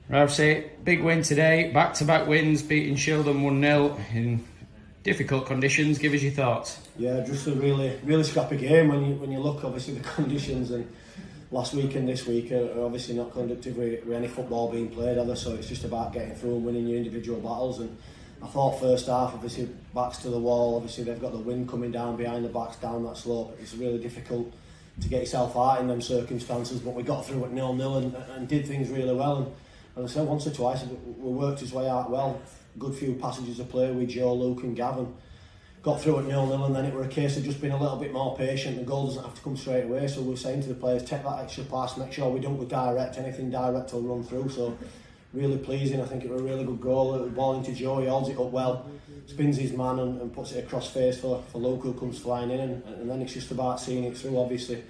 Rouse, big win today, back-to-back wins, beating Shildon 1-0 in difficult conditions. Give us your thoughts. Yeah, just a really scrappy game when you look obviously the conditions, and last week and this week are obviously not conducive with any football being played either, so it's just about getting through and winning your individual battles. And I thought first half, obviously backs to the wall, obviously they've got the wind coming down behind the backs down that slope. It's really difficult to get yourself out in them circumstances, but we got through at 0-0 and did things really well. And I said once or twice, we worked his way out well. Good few passages of play with Joe, Luke and Gavin. Got through at 0-0, and then it were a case of just being a little bit more patient. The goal doesn't have to come straight away, so we were saying to the players, take that extra pass, make sure we don't go direct, anything direct will run through. So really pleasing. I think it was a really good goal. The ball into Joe, he holds it up well, spins his man and puts it across face for Luke, who comes flying in, and then it's just about seeing it through. Obviously,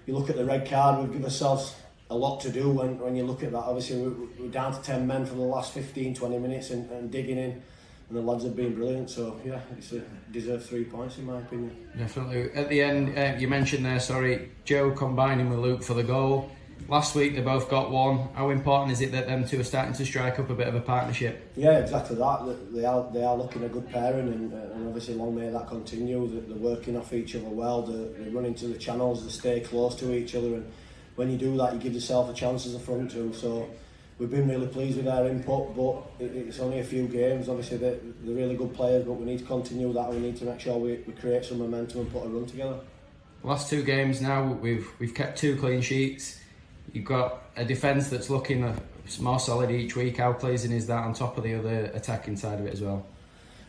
you look at the red card, we've given ourselves a lot to do when you look at that. Obviously we're down to 10 men for the last 15-20 minutes and digging in, and the lads have been brilliant. So yeah, it's deserved 3 points in my opinion. Definitely. At the end, you mentioned there, Joe combining with Luke for the goal. Last week they both got one. How important is it that them two are starting to strike up a bit of a partnership? Yeah, exactly that. They are looking a good pairing, and obviously long may that continue. They're working off each other well, they're running to the channels, they stay close to each other, and when you do that, you give yourself a chance as a front two. So we've been really pleased with their input, but it's only a few games. Obviously they're really good players, but we need to continue that. We need to make sure we create some momentum and put a run together. Last 2 games now, we've kept 2 clean sheets. You've got a defence that's looking more solid each week. How pleasing is that, on top of the other attacking side of it as well?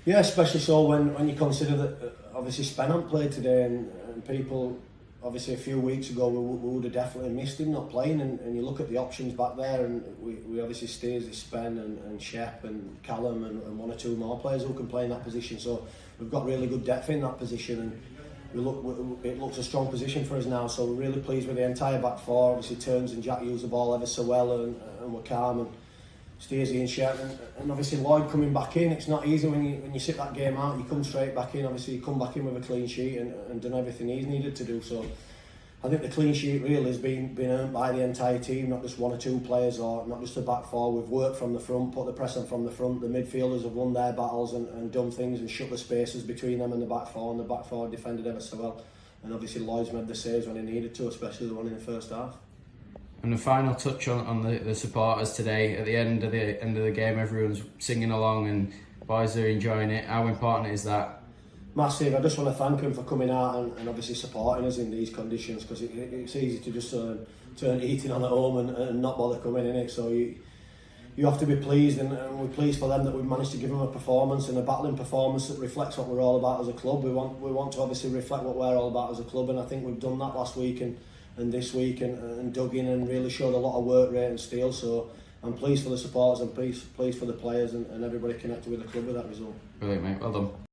Yeah, especially so when you consider that obviously Spen played today, and people obviously a few weeks ago we would have definitely missed him not playing, and you look at the options back there, and we obviously Steers, Spen and Shep and Callum and 1 or 2 more players who can play in that position. So we've got really good depth in that position, and it looks a strong position for us now. So we're really pleased with the entire back four. Obviously Turns and Jack use the ball ever so well, and we're calm, and Steersy and Shep, and obviously Lloyd coming back in. It's not easy when you sit that game out. You come straight back in. Obviously you come back in with a clean sheet and done everything he's needed to do. So I think the clean sheet really has been earned by the entire team, not just 1 or 2 players, or not just the back four. We've worked from the front, put the press on from the front. The midfielders have won their battles and done things and shut the spaces between them and the back four, and the back four defended ever so well. And obviously Lloyd's made the saves when he needed to, especially the one in the first half. And the final touch on the supporters today. At the end of the game, everyone's singing along and boys are enjoying it. How important is that? Massive. I just want to thank them for coming out and obviously supporting us in these conditions, because it's easy to just turn eating on at home and not bother coming in it. So you have to be pleased, and we're pleased for them that we've managed to give them a performance, and a battling performance that reflects what we're all about as a club. We want to obviously reflect what we're all about as a club, and I think we've done that last week and this week, and dug in and really showed a lot of work rate and steel. So I'm pleased for the supporters and pleased for the players and everybody connected with the club with that result. Brilliant, mate. Well done.